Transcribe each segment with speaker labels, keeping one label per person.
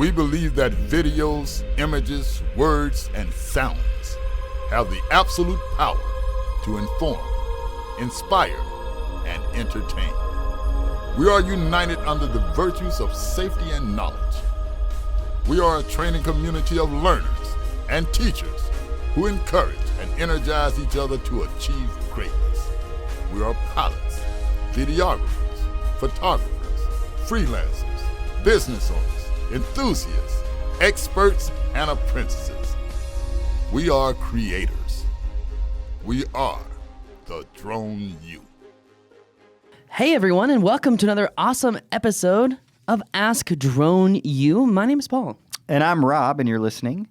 Speaker 1: We believe that videos, images, words, and sounds have the absolute power to inform, inspire, and entertain. We are united under the virtues of safety and knowledge. We are a training community of learners and teachers who encourage and energize each other to achieve greatness. We are pilots, videographers, photographers, freelancers, business owners, enthusiasts, experts, and apprentices. We are creators. We are the Drone U.
Speaker 2: Hey everyone, and welcome to another awesome episode of Ask Drone U. My name is Paul.
Speaker 3: And I'm Rob, and you're listening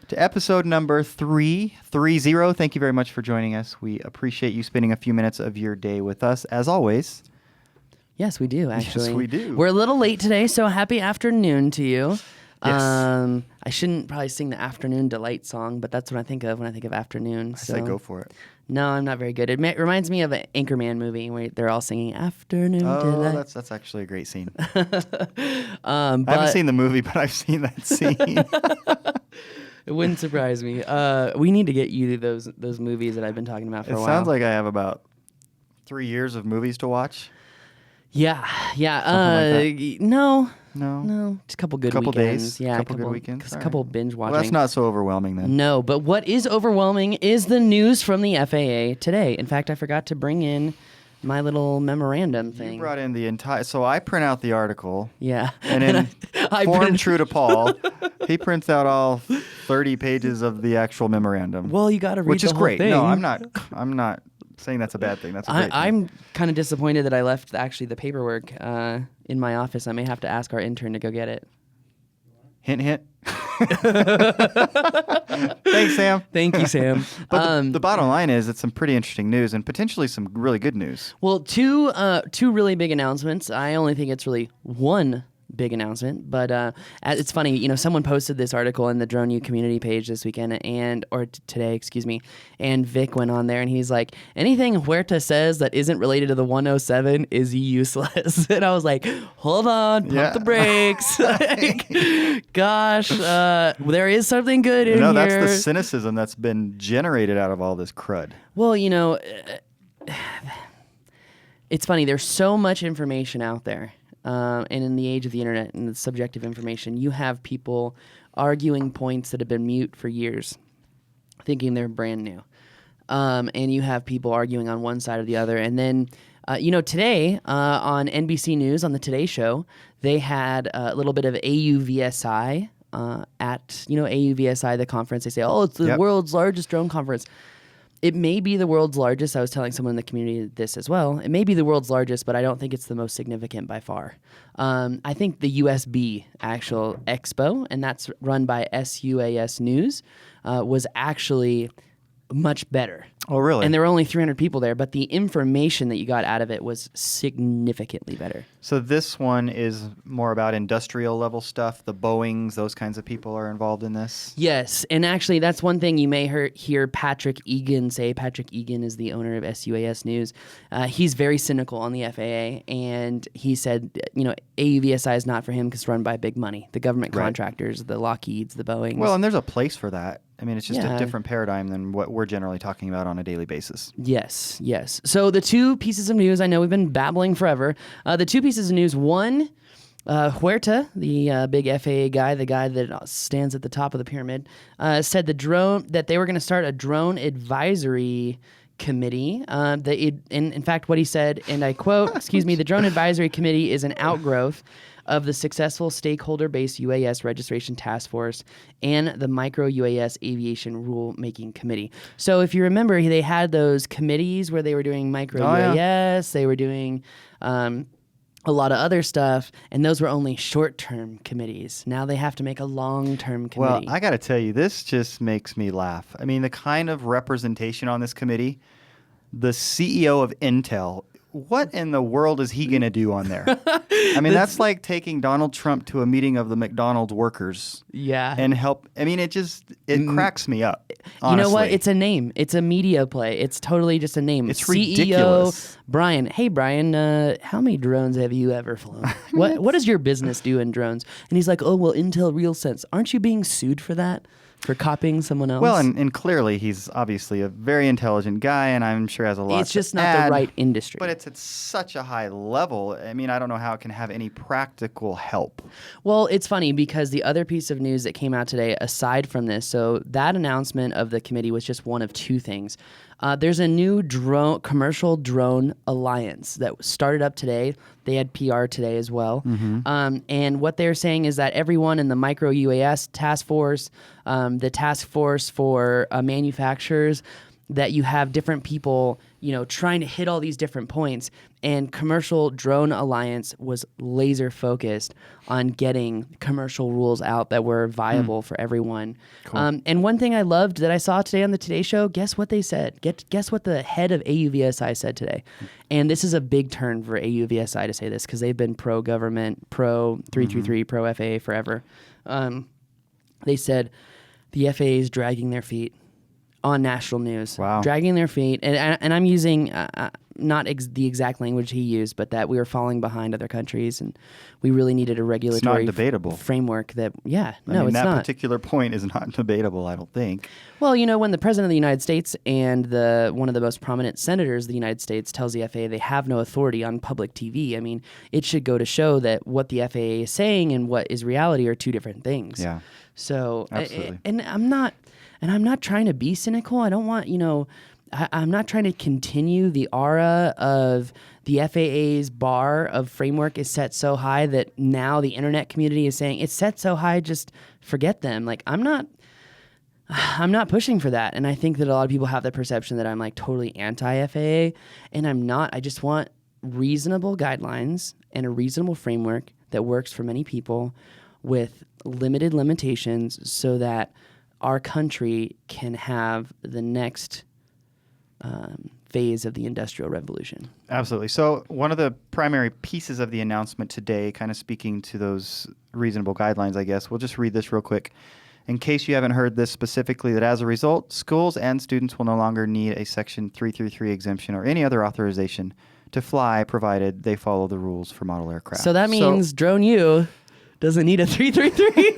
Speaker 3: to episode number 330. Thank you very much for joining us. We appreciate you spending a few minutes of your day with us, as always.
Speaker 2: Yes, we do, actually.
Speaker 3: Yes, we do.
Speaker 2: We're a little late today, so happy afternoon to you.
Speaker 3: Yes.
Speaker 2: I shouldn't probably sing the Afternoon Delight song, but that's what I think of when I think of afternoon.
Speaker 3: I say go for it.
Speaker 2: No, I'm not very good. It reminds me of an Anchorman movie where they're all singing Afternoon Delight.
Speaker 3: Oh, that's actually a great scene. I haven't seen the movie, but I've seen that scene.
Speaker 2: It wouldn't surprise me. We need to get you those movies that I've been talking about for a while.
Speaker 3: It sounds like I have about 3 years of movies to watch.
Speaker 2: Yeah.
Speaker 3: Something like
Speaker 2: No, just a couple good
Speaker 3: couple
Speaker 2: weekends.
Speaker 3: Days,
Speaker 2: Yeah,
Speaker 3: couple good weekends.
Speaker 2: Just a couple binge watching.
Speaker 3: Well, that's not so overwhelming then.
Speaker 2: No, but what is overwhelming is the news from the FAA today. In fact, I forgot to bring in my little memorandum thing.
Speaker 3: You brought in the entire... So I print out the article.
Speaker 2: Yeah.
Speaker 3: And then, form true to Paul, he prints out all 30 pages of the actual memorandum.
Speaker 2: Well, you got to read
Speaker 3: which
Speaker 2: the
Speaker 3: is
Speaker 2: whole
Speaker 3: great.
Speaker 2: thing.
Speaker 3: No, I'm not saying that's a bad thing. That's a great thing.
Speaker 2: I'm kind of disappointed that I left actually the paperwork in my office. I may have to ask our intern to go get it.
Speaker 3: Hint, hint. Thanks, Sam.
Speaker 2: Thank you, Sam.
Speaker 3: But the bottom line is it's some pretty interesting news and potentially some really good news.
Speaker 2: Well, two really big announcements. I only think it's really one big announcement, but it's funny, someone posted this article in the Drone U community page this weekend today, and Vic went on there and he's like, anything Huerta says that isn't related to the 107 is useless. And I was like, hold on, pump the brakes. Gosh, there is something good in here.
Speaker 3: No, that's the cynicism that's been generated out of all this crud.
Speaker 2: Well, it's funny, there's so much information out there. And in the age of the internet and the subjective information, you have people arguing points that have been mute for years, thinking they're brand new. And you have people arguing on one side or the other. And then, today on NBC News, on the Today Show, they had a little bit of AUVSI at AUVSI, the conference. They say, it's the world's largest drone conference. It may be the world's largest. I was telling someone in the community this as well. It may be the world's largest, but I don't think it's the most significant by far. I think the USB actual expo, and that's run by SUAS News, was actually much better.
Speaker 3: Oh, really?
Speaker 2: And there were only 300 people there, but the information that you got out of it was significantly better.
Speaker 3: So this one is more about industrial level stuff. The Boeings, those kinds of people are involved in this.
Speaker 2: Yes, and actually that's one thing you may hear Patrick Egan say. Patrick Egan is the owner of SUAS News. He's very cynical on the FAA, and he said, AUVSI is not for him because it's run by big money, the government contractors, the Lockheeds, the Boeings.
Speaker 3: Well, and there's a place for that. I mean, it's just a different paradigm than what we're generally talking about on a daily basis.
Speaker 2: Yes. So the two pieces of news, I know we've been babbling forever. The two pieces of news, one, Huerta, the big FAA guy, the guy that stands at the top of the pyramid, said that they were going to start a drone advisory committee. In fact, what he said, and I quote, the drone advisory committee is an outgrowth of the successful stakeholder-based UAS registration task force and the micro UAS aviation rule-making committee. So if you remember, they had those committees where they were doing micro UAS, they were doing a lot of other stuff, and those were only short-term committees. Now they have to make a long-term committee.
Speaker 3: Well, I got to tell you, this just makes me laugh. I mean, the kind of representation on this committee, the CEO of Intel what in the world is he going to do on there? I mean, that's like taking Donald Trump to a meeting of the McDonald's workers.
Speaker 2: Yeah.
Speaker 3: And help. I mean, it cracks me up. Honestly.
Speaker 2: You know what? It's a name. It's a media play. It's totally just a name.
Speaker 3: It's
Speaker 2: CEO
Speaker 3: ridiculous.
Speaker 2: Brian. Hey, Brian, how many drones have you ever flown? What does your business do in drones? And he's like, oh, well, Intel RealSense. Aren't you being sued for that? For copying someone else?
Speaker 3: Well, and clearly he's obviously a very intelligent guy, and I'm sure has a lot.
Speaker 2: It's just
Speaker 3: to
Speaker 2: not
Speaker 3: add,
Speaker 2: the right industry.
Speaker 3: But it's at such a high level. I mean, I don't know how it can have any practical help.
Speaker 2: Well, it's funny because the other piece of news that came out today, aside from this, so that announcement of the committee was just one of two things. There's a new commercial drone alliance that started up today. They had PR today as well. And what they're saying is that everyone in the micro UAS task force, the task force for manufacturers, that you have different people, trying to hit all these different points. And Commercial Drone Alliance was laser focused on getting commercial rules out that were viable for everyone.
Speaker 3: Cool.
Speaker 2: And one thing I loved that I saw today on the Today Show, guess what they said? Guess what the head of AUVSI said today? And this is a big turn for AUVSI to say this because they've been pro-government, pro-333, pro-FAA forever. They said the FAA is dragging their feet on national news.
Speaker 3: Wow.
Speaker 2: Dragging their feet. And I'm using not the exact language he used, but that we were falling behind other countries and we really needed a regulatory framework that,
Speaker 3: I mean,
Speaker 2: it's
Speaker 3: that
Speaker 2: not.
Speaker 3: particular point is not debatable, I don't think.
Speaker 2: Well, when the President of the United States and one of the most prominent senators of the United States tells the FAA they have no authority on public TV, I mean, it should go to show that what the FAA is saying and what is reality are two different things.
Speaker 3: Yeah.
Speaker 2: So,
Speaker 3: absolutely.
Speaker 2: And I'm not trying to be cynical. I don't want, I'm not trying to continue the aura of the FAA's bar of framework is set so high that now the internet community is saying it's set so high, just forget them. Like, I'm not pushing for that. And I think that a lot of people have the perception that I'm like totally anti-FAA, and I'm not. I just want reasonable guidelines and a reasonable framework that works for many people with limited limitations so that our country can have the next phase of the Industrial Revolution.
Speaker 3: Absolutely. So one of the primary pieces of the announcement today, kind of speaking to those reasonable guidelines, I guess, we'll just read this real quick. In case you haven't heard this specifically, that as a result, schools and students will no longer need a Section 333 exemption or any other authorization to fly, provided they follow the rules for model aircraft.
Speaker 2: So that means Drone U doesn't need a 333.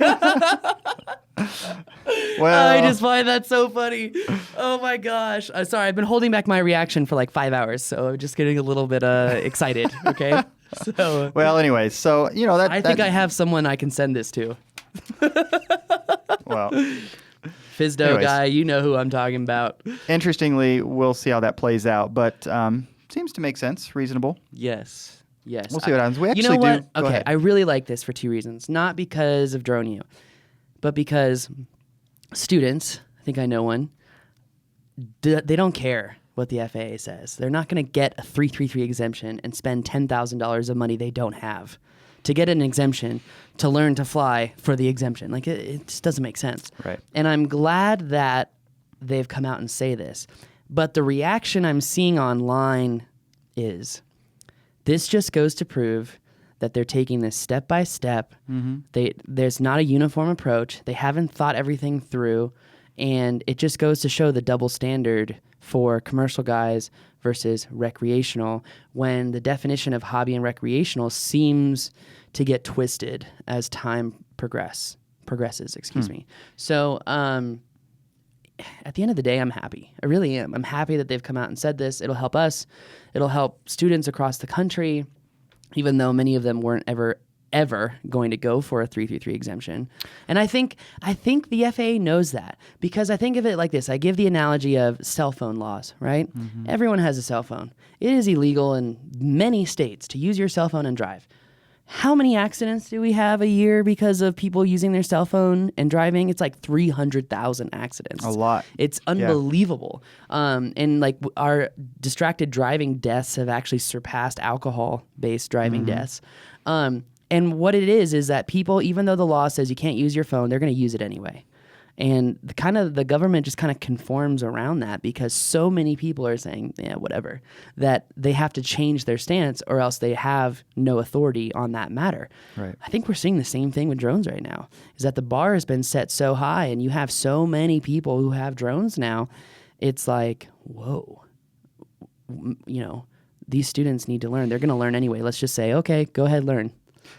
Speaker 3: Well,
Speaker 2: I just find that so funny. Oh my gosh. Sorry, I've been holding back my reaction for like 5 hours, so I'm just getting a little bit excited, okay? So
Speaker 3: well, anyways, so, that...
Speaker 2: I think I have someone I can send this to.
Speaker 3: Well...
Speaker 2: FISDO
Speaker 3: anyways,
Speaker 2: guy, you know who I'm talking about.
Speaker 3: Interestingly, we'll see how that plays out, but seems to make sense, reasonable.
Speaker 2: Yes.
Speaker 3: We'll see what happens. We actually
Speaker 2: you know what?
Speaker 3: do... Go
Speaker 2: Okay,
Speaker 3: ahead.
Speaker 2: I really like this for two reasons. Not because of Drone U, but because students, I think I know one, they don't care what the FAA says. They're not going to get a 333 exemption and spend $10,000 of money they don't have to get an exemption to learn to fly for the exemption. Like, it just doesn't make sense.
Speaker 3: Right.
Speaker 2: And I'm glad that they've come out and say this. But the reaction I'm seeing online is this just goes to prove that they're taking this step by step. There's not a uniform approach. They haven't thought everything through. And it just goes to show the double standard for commercial guys versus recreational, when the definition of hobby and recreational seems to get twisted as time progresses. So at the end of the day, I'm happy. I really am. I'm happy that they've come out and said this. It'll help us. It'll help students across the country, even though many of them weren't ever going to go for a 333 exemption. And I think the FAA knows that, because I think of it like this. I give the analogy of cell phone laws, right? Everyone has a cell phone. It is illegal in many states to use your cell phone and drive. How many accidents do we have a year because of people using their cell phone and driving? It's like 300,000 accidents.
Speaker 3: A lot.
Speaker 2: It's unbelievable. And like our distracted driving deaths have actually surpassed alcohol-based driving deaths. And what it is that people, even though the law says you can't use your phone, they're going to use it anyway. And the government just kind of conforms around that because so many people are saying, yeah, whatever, that they have to change their stance or else they have no authority on that matter.
Speaker 3: Right.
Speaker 2: I think we're seeing the same thing with drones right now, is that the bar has been set so high and you have so many people who have drones now. It's like, whoa, these students need to learn. They're going to learn anyway. Let's just say, okay, go ahead, learn.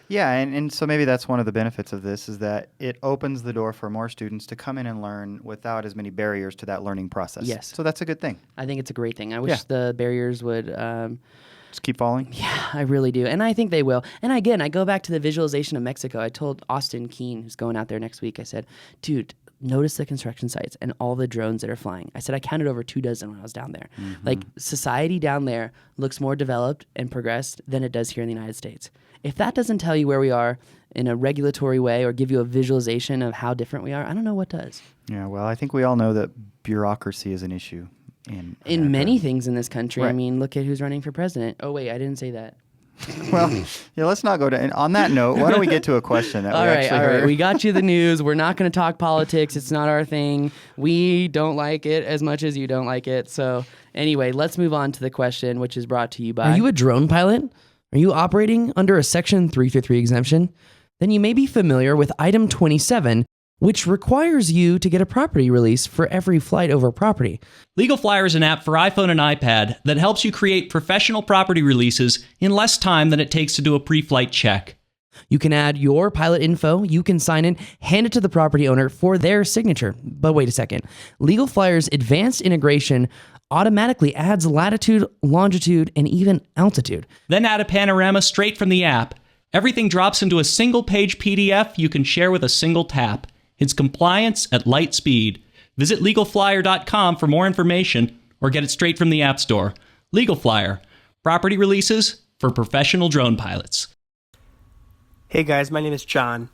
Speaker 3: Yeah, and so maybe that's one of the benefits of this is that it opens the door for more students to come in and learn without as many barriers to that learning process.
Speaker 2: Yes.
Speaker 3: So that's a good thing.
Speaker 2: I think it's a great thing. I wish the barriers would...
Speaker 3: Just keep falling?
Speaker 2: Yeah, I really do. And I think they will. And again, I go back to the visualization of Mexico. I told Austin Keene, who's going out there next week, I said, dude, notice the construction sites and all the drones that are flying. I said, I counted over 24 when I was down there. Like, society down there looks more developed and progressed than it does here in the United States. If that doesn't tell you where we are in a regulatory way or give you a visualization of how different we are, I don't know what does.
Speaker 3: Yeah, well, I think we all know that bureaucracy is an issue
Speaker 2: in many things in this country.
Speaker 3: Right.
Speaker 2: I mean, look at who's running for president. Oh, wait, I didn't say that.
Speaker 3: Well, yeah, let's not go to... And on that note, why don't we get to a question that we actually heard?
Speaker 2: All right. We got you the news. We're not going to talk politics. It's not our thing. We don't like it as much as you don't like it. So anyway, let's move on to the question, which is brought to you by...
Speaker 4: Are you a drone pilot? Are you operating under a Section 333 exemption? Then you may be familiar with Item 27, which requires you to get a property release for every flight over property.
Speaker 5: Legal Flyer is an app for iPhone and iPad that helps you create professional property releases in less time than it takes to do a pre-flight check.
Speaker 4: You can add your pilot info, you can sign in, hand it to the property owner for their signature. But wait a second. Legal Flyer's advanced integration automatically adds latitude, longitude, and even altitude.
Speaker 5: Then add a panorama straight from the app. Everything drops into a single-page PDF you can share with a single tap. It's compliance at light speed. Visit LegalFlyer.com for more information or get it straight from the App Store. Legal Flyer. Property releases for professional drone pilots.
Speaker 6: Hey guys, my name is John.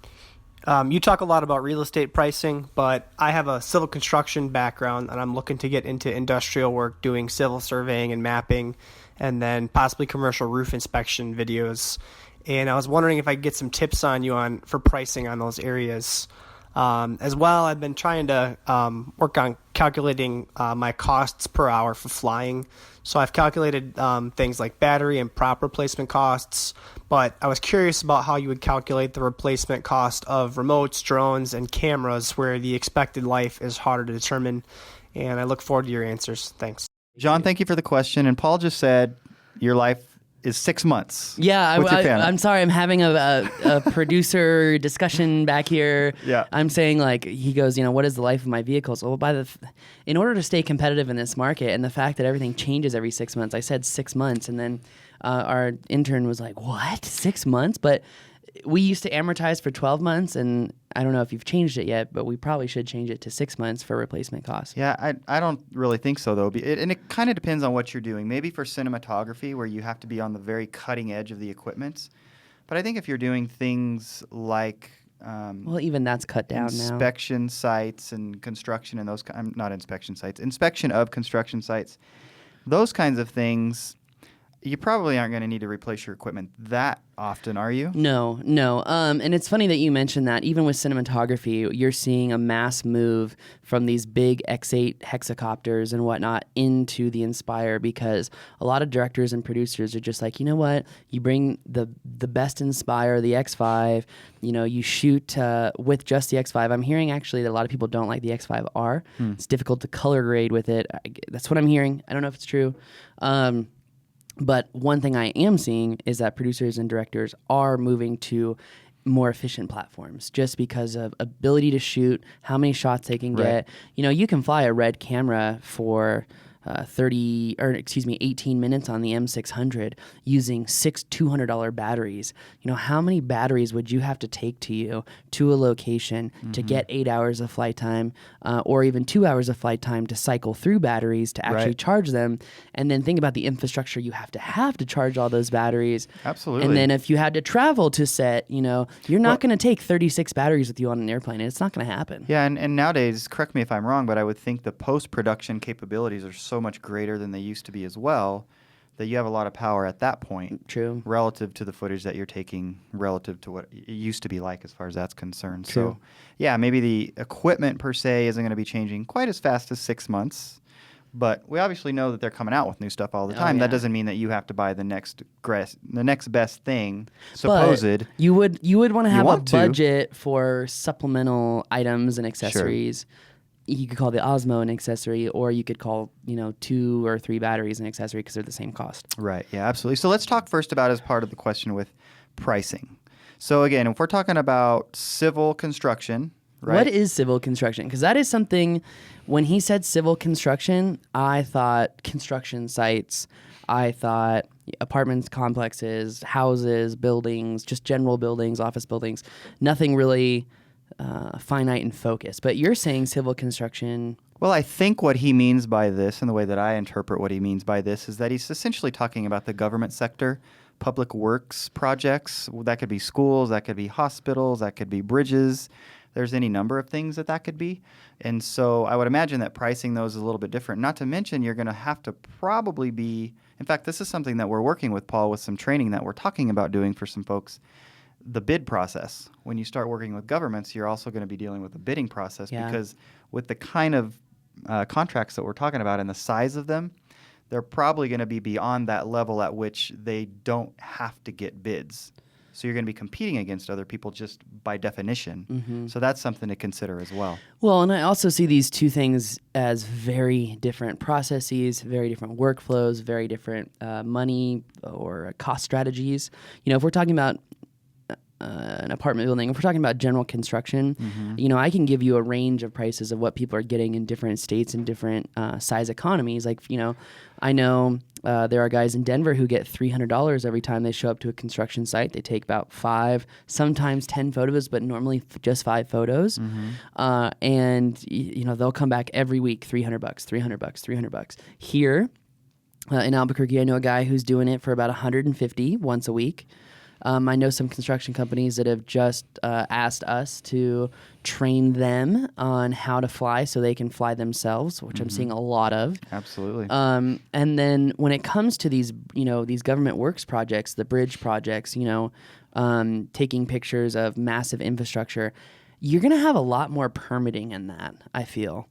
Speaker 6: You talk a lot about real estate pricing, but I have a civil construction background and I'm looking to get into industrial work doing civil surveying and mapping and then possibly commercial roof inspection videos. And I was wondering if I could get some tips on you for pricing on those areas. As well, I've been trying to work on calculating my costs per hour for flying. So I've calculated things like battery and prop replacement costs, but I was curious about how you would calculate the replacement cost of remotes, drones, and cameras where the expected life is harder to determine. And I look forward to your answers. Thanks.
Speaker 3: John, thank you for the question. And Paul just said your life is 6 months.
Speaker 2: Yeah,
Speaker 3: I'm
Speaker 2: sorry. I'm having a producer discussion back here.
Speaker 3: Yeah.
Speaker 2: I'm saying, like, he goes, what is the life of my vehicles? Well, in order to stay competitive in this market and the fact that everything changes every 6 months, I said 6 months, and then our intern was like, what, 6 months? But we used to amortize for 12 months, and I don't know if you've changed it yet, but we probably should change it to 6 months for replacement costs.
Speaker 3: Yeah, I don't really think so, though. And it kind of depends on what you're doing. Maybe for cinematography, where you have to be on the very cutting edge of the equipment. But I think if you're doing things like...
Speaker 2: well, even that's cut down now.
Speaker 3: Inspection sites and construction and those... not inspection sites. Inspection of construction sites. Those kinds of things... You probably aren't going to need to replace your equipment that often, are you?
Speaker 2: No. And it's funny that you mentioned that. Even with cinematography, you're seeing a mass move from these big X8 hexacopters and whatnot into the Inspire because a lot of directors and producers are just like, you know what? You bring the best Inspire, the X5, you shoot with just the X5. I'm hearing actually that a lot of people don't like the X5R. It's difficult to color grade with it. That's what I'm hearing. I don't know if it's true. But one thing I am seeing is that producers and directors are moving to more efficient platforms just because of ability to shoot, how many shots they can get. You can fly a Red camera for 18 minutes on the M600 using 6 $200 batteries. How many batteries would you have to take to a location to get 8 hours of flight time or even 2 hours of flight time to cycle through batteries to actually charge them? And then think about the infrastructure you have to charge all those batteries.
Speaker 3: Absolutely.
Speaker 2: And then if you had to travel to set, you're not going to take 36 batteries with you on an airplane. It's not going to happen.
Speaker 3: Yeah, and nowadays, correct me if I'm wrong, but I would think the post-production capabilities are so much greater than they used to be as well. that you have a lot of power at that point.
Speaker 2: True.
Speaker 3: Relative to the footage that you're taking, relative to what it used to be like as far as that's concerned.
Speaker 2: True.
Speaker 3: So, yeah, maybe the equipment per se isn't going to be changing quite as fast as 6 months, but we obviously know that they're coming out with new stuff all the time.
Speaker 2: yeah.
Speaker 3: That doesn't mean that you have to buy the next best thing, supposed.
Speaker 2: But you would want to have a
Speaker 3: want to.
Speaker 2: budget for supplemental items and accessories. You could call the Osmo an accessory, or you could call 2 or 3 batteries an accessory because they're the same cost.
Speaker 3: Right. Yeah, absolutely. So let's talk first about as part of the question with pricing. So again, if we're talking about civil construction, right?
Speaker 2: What is civil construction? Because that is something, when he said civil construction, I thought construction sites, I thought apartments, complexes, houses, buildings, just general buildings, office buildings, nothing really finite and focused. But you're saying civil construction.
Speaker 3: Well, I think what he means by this, and the way that I interpret what he means by this, is that he's essentially talking about the government sector, public works projects. That could be schools, that could be hospitals, that could be bridges. There's any number of things that could be. And so I would imagine that pricing those is a little bit different. Not to mention you're going to have to probably be, in fact, this is something that we're working with, Paul, with some training that we're talking about doing for some folks. The bid process. When you start working with governments, you're also going to be dealing with the bidding process because with the kind of contracts that we're talking about and the size of them, they're probably going to be beyond that level at which they don't have to get bids. So you're going to be competing against other people just by definition. Mm-hmm. So that's something to consider as well.
Speaker 2: Well, and I also see these two things as very different processes, very different workflows, very different money or cost strategies. If we're talking about an apartment building, if we're talking about general construction, I can give you a range of prices of what people are getting in different states and different size economies. Like, I know there are guys in Denver who get $300 every time they show up to a construction site. They take about 5, sometimes 10 photos, but normally just 5 photos. And they'll come back every week, $300, $300. Here in Albuquerque, I know a guy who's doing it for about $150 once a week. I know some construction companies that have just asked us to train them on how to fly so they can fly themselves, which I'm seeing a lot of.
Speaker 3: Absolutely.
Speaker 2: And then when it comes to these government works projects, the bridge projects, taking pictures of massive infrastructure, you're going to have a lot more permitting in that, I feel.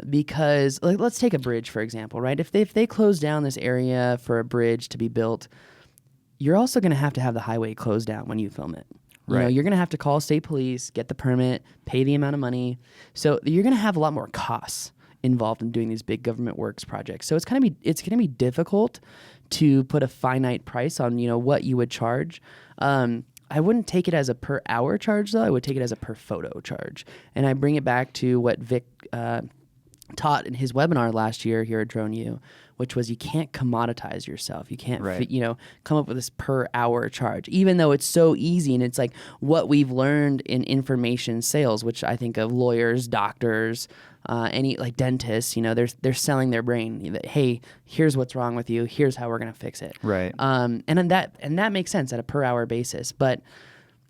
Speaker 2: Because let's take a bridge, for example, right? If they close down this area for a bridge to be built, you're also going to have the highway closed down when you film it. You're going to have to call state police, get the permit, pay the amount of money. So you're going to have a lot more costs involved in doing these big government works projects. So it's going to be difficult to put a finite price on, what you would charge. I wouldn't take it as a per hour charge, though. I would take it as a per photo charge. And I bring it back to what Vic taught in his webinar last year here at Drone U, which was you can't commoditize yourself. You can't, come up with this per hour charge, even though it's so easy. And it's like what we've learned in information sales, which I think of lawyers, doctors, any like dentists, they're selling their brain. Hey, here's what's wrong with you. Here's how we're going to fix it.
Speaker 3: Right.
Speaker 2: And that makes sense at a per hour basis. But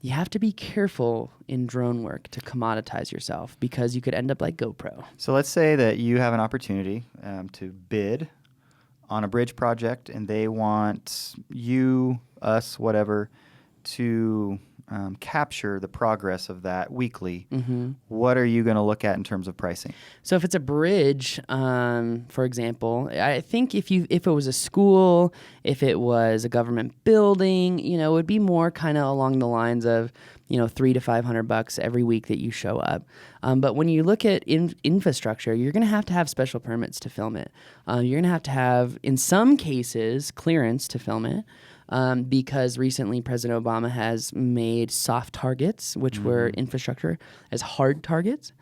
Speaker 2: you have to be careful in drone work to commoditize yourself because you could end up like GoPro.
Speaker 3: So let's say that you have an opportunity to bid on a bridge project and they want you, us, whatever, to capture the progress of that weekly. What are you going to look at in terms of pricing?
Speaker 2: So if it's a bridge, for example, I think if it was a school, if it was a government building, it would be more kind of along the lines of, $300 to $500 every week that you show up. But when you look at infrastructure, you're going to have special permits to film it. You're going to have, in some cases, clearance to film it. Because recently President Obama has made soft targets, which were infrastructure, as hard targets.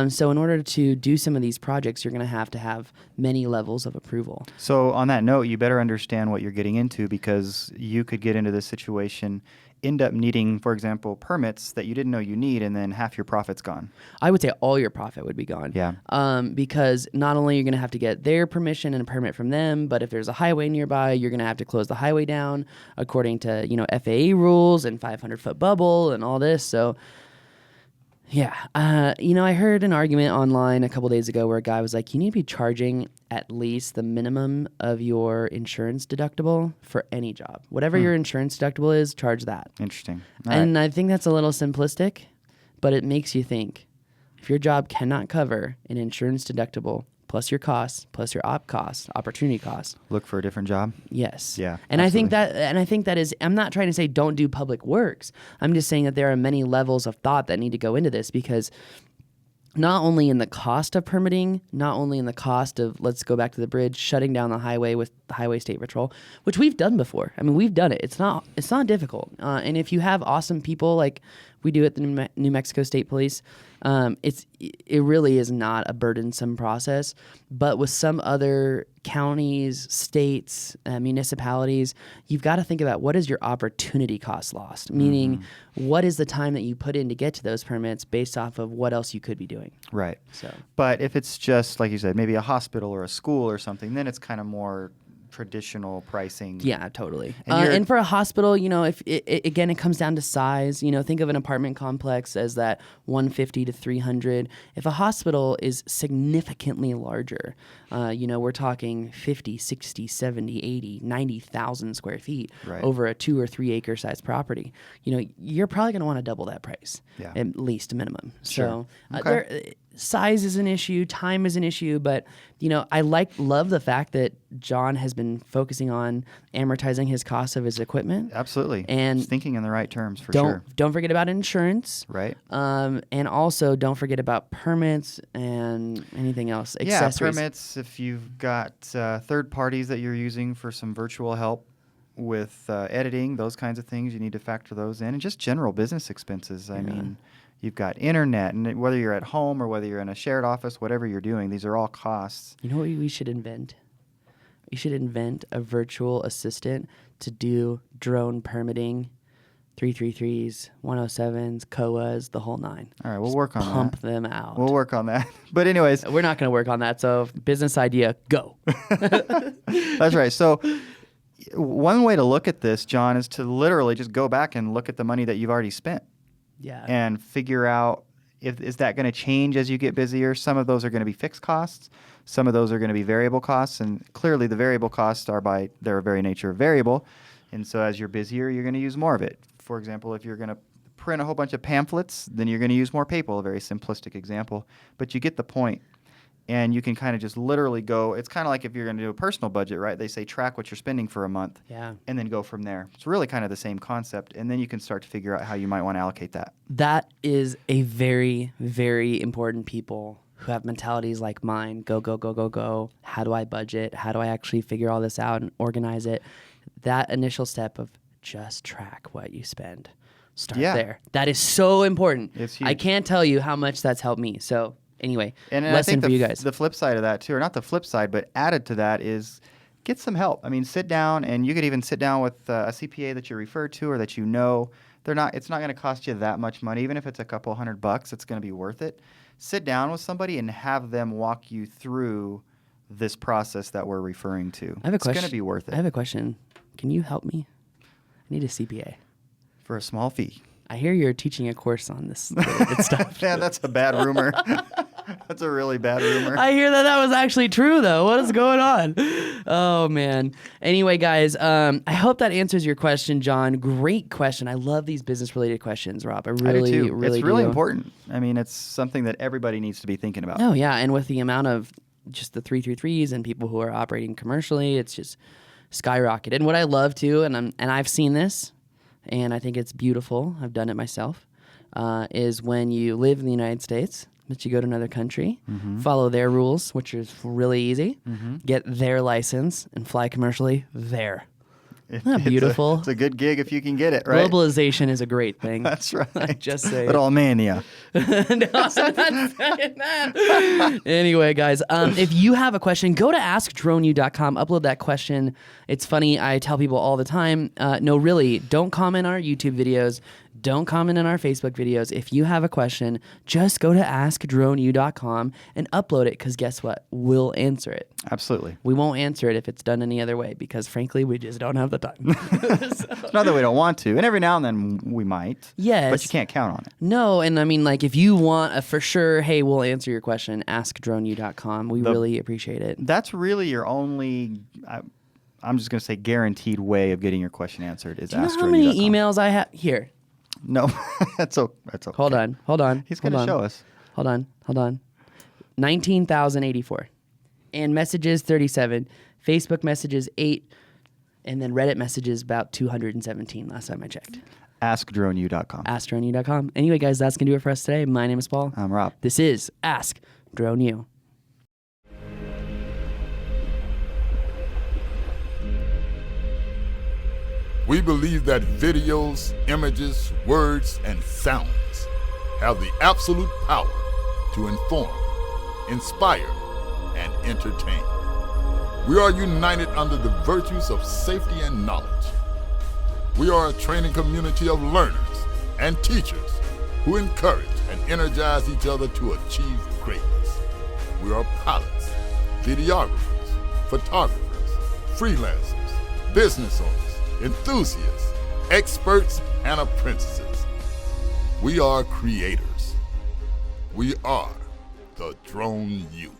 Speaker 2: So in order to do some of these projects, you're going to have many levels of approval.
Speaker 3: So on that note, you better understand what you're getting into because you could get into this situation, end up needing, for example, permits that you didn't know you need, and then half your profit's gone.
Speaker 2: I would say all your profit would be gone.
Speaker 3: Yeah.
Speaker 2: Because not only are you going to have to get their permission and a permit from them, but if there's a highway nearby, you're going to have to close the highway down according to FAA rules and 500-foot bubble and all this. So Yeah. I heard an argument online a couple days ago where a guy was like, you need to be charging at least the minimum of your insurance deductible for any job. Whatever your insurance deductible is, charge that.
Speaker 3: Interesting. All
Speaker 2: And
Speaker 3: right.
Speaker 2: I think that's a little simplistic, but it makes you think. If your job cannot cover an insurance deductible plus your costs, plus your opportunity costs,
Speaker 3: Look for a different job.
Speaker 2: yes.
Speaker 3: Yeah,
Speaker 2: And
Speaker 3: absolutely.
Speaker 2: I think that is, I'm not trying to say don't do public works. I'm just saying that there are many levels of thought that need to go into this, because not only in the cost of permitting, not only in the cost of, let's go back to the bridge, shutting down the highway with the Highway State Patrol, which we've done before. I mean, we've done it. It's not difficult. And if you have awesome people like we do at the New Mexico State Police, it really is not a burdensome process. But with some other counties, states, municipalities, you've got to think about what is your opportunity cost lost, meaning what is the time that you put in to get to those permits based off of what else you could be doing.
Speaker 3: Right.
Speaker 2: So,
Speaker 3: But if it's just, like you said, maybe a hospital or a school or something, then it's kind of more traditional pricing.
Speaker 2: yeah, totally.
Speaker 3: And
Speaker 2: And for a hospital, if again, it comes down to size. Think of an apartment complex as that 150 to 300. If a hospital is significantly larger, we're talking 50, 60, 70, 80, 90,000 square feet
Speaker 3: Right.
Speaker 2: over a 2 or 3 acre size property. You're probably going to want to double that price,
Speaker 3: Yeah.
Speaker 2: at least a minimum.
Speaker 3: Sure.
Speaker 2: So
Speaker 3: Okay.
Speaker 2: size is an issue, time is an issue, but I love the fact that John has been focusing on amortizing his costs of his equipment.
Speaker 3: Absolutely.
Speaker 2: And
Speaker 3: It's thinking in the right terms for
Speaker 2: don't
Speaker 3: sure.
Speaker 2: don't forget about insurance,
Speaker 3: Right.
Speaker 2: and also don't forget about permits and anything else.
Speaker 3: Yeah,
Speaker 2: Accessories.
Speaker 3: permits. If you've got third parties that you're using for some virtual help with editing, those kinds of things, you need to factor those in. And just general business expenses. I mean, you've got internet, and whether you're at home or whether you're in a shared office, whatever you're doing, these are all costs.
Speaker 2: You know what we should invent? We should invent a virtual assistant to do drone permitting, 333s, 107s, COAs, the whole nine.
Speaker 3: All right, we'll
Speaker 2: Just
Speaker 3: work on
Speaker 2: pump
Speaker 3: that.
Speaker 2: them out.
Speaker 3: We'll work on that. But anyways,
Speaker 2: We're not going to work on that. So business idea, go.
Speaker 3: that's right. So one way to look at this, John, is to literally just go back and look at the money that you've already spent
Speaker 2: Yeah.
Speaker 3: and figure out is that going to change as you get busier. Some of those are going to be fixed costs. Some of those are going to be variable costs. And clearly the variable costs are by their very nature variable. And so as you're busier, you're going to use more of it. For example, if you're going to print a whole bunch of pamphlets, then you're going to use more paper, a very simplistic example. But you get the point. And you can kind of just literally go, it's kind of like if you're going to do a personal budget, right? They say track what you're spending for a month
Speaker 2: Yeah.
Speaker 3: and then go from there. It's really kind of the same concept. And then you can start to figure out how you might want to allocate that.
Speaker 2: That is a very, very important people who have mentalities like mine. Go, go, go, go, go. How do I budget? How do I actually figure all this out and organize it? That initial step of just track what you spend. Start
Speaker 3: Yeah.
Speaker 2: there. That is so important.
Speaker 3: It's
Speaker 2: I
Speaker 3: huge.
Speaker 2: can't tell you how much that's helped me. So anyway,
Speaker 3: And I
Speaker 2: lesson
Speaker 3: think
Speaker 2: for you guys.
Speaker 3: the flip side of that too, or not the flip side, but added to that is get some help. I mean, sit down, and you could even sit down with a CPA that you're referred to or that you know. It's not going to cost you that much money, even if it's a couple $100. It's going to be worth it. Sit down with somebody and have them walk you through this process that we're referring to.
Speaker 2: I have a
Speaker 3: it's
Speaker 2: question.
Speaker 3: going to be worth it
Speaker 2: I have a question. Can you help me? I need a CPA.
Speaker 3: for a small fee.
Speaker 2: I hear you're teaching a course on this related stuff.
Speaker 3: Man, that's a bad rumor. That's a really bad rumor.
Speaker 2: I hear that was actually true, though. What is going on? Oh, man. Anyway, guys, I hope that answers your question, John. Great question. I love these business-related questions, Rob. I
Speaker 3: I
Speaker 2: really,
Speaker 3: do too.
Speaker 2: really
Speaker 3: It's really
Speaker 2: do.
Speaker 3: important. I mean, it's something that everybody needs to be thinking about.
Speaker 2: Oh, yeah. And with the amount of just the 333s and people who are operating commercially, it's just skyrocketed. And what I love, too, and I've seen this, and I think it's beautiful. I've done it myself, is when you live in the United States, but you go to another country, follow their rules, which is really easy, get their license, and fly commercially there. Isn't that beautiful?
Speaker 3: It's a good gig if you can get it, right?
Speaker 2: Globalization is a great thing.
Speaker 3: That's right.
Speaker 2: Just say
Speaker 3: But all mania.
Speaker 2: No, I'm not saying that. Anyway, guys, if you have a question, go to AskDroneU.com, upload that question. It's funny, I tell people all the time, no, really, don't comment on our YouTube videos. Don't comment on our Facebook videos. If you have a question, just go to askdroneu.com and upload it, because guess what? We'll answer it.
Speaker 3: Absolutely.
Speaker 2: We won't answer it if it's done any other way, because frankly, we just don't have the time.
Speaker 3: It's not that we don't want to, and every now and then we might.
Speaker 2: Yes.
Speaker 3: But you can't count on it.
Speaker 2: No, and I mean, like, if you want a for sure, hey, we'll answer your question, askdroneu.com. We really appreciate it.
Speaker 3: That's really your only, I'm just going to say, guaranteed way of getting your question answered is
Speaker 2: Do you know how many
Speaker 3: askdroneu.com.
Speaker 2: emails I have? Here.
Speaker 3: No, that's okay.
Speaker 2: Hold on.
Speaker 3: He's going to show us.
Speaker 2: Hold on. 19,084. And messages, 37. Facebook messages, 8. And then Reddit messages, about 217 last time I checked.
Speaker 3: AskDroneu.com.
Speaker 2: AskDroneu.com. Anyway, guys, that's going to do it for us today. My name is Paul.
Speaker 3: I'm Rob.
Speaker 2: This is Ask Drone U.
Speaker 1: We believe that videos, images, words, and sounds have the absolute power to inform, inspire, and entertain. We are united under the virtues of safety and knowledge. We are a training community of learners and teachers who encourage and energize each other to achieve greatness. We are pilots, videographers, photographers, freelancers, business owners, enthusiasts, experts, and apprentices. We are creators. We are the Drone U.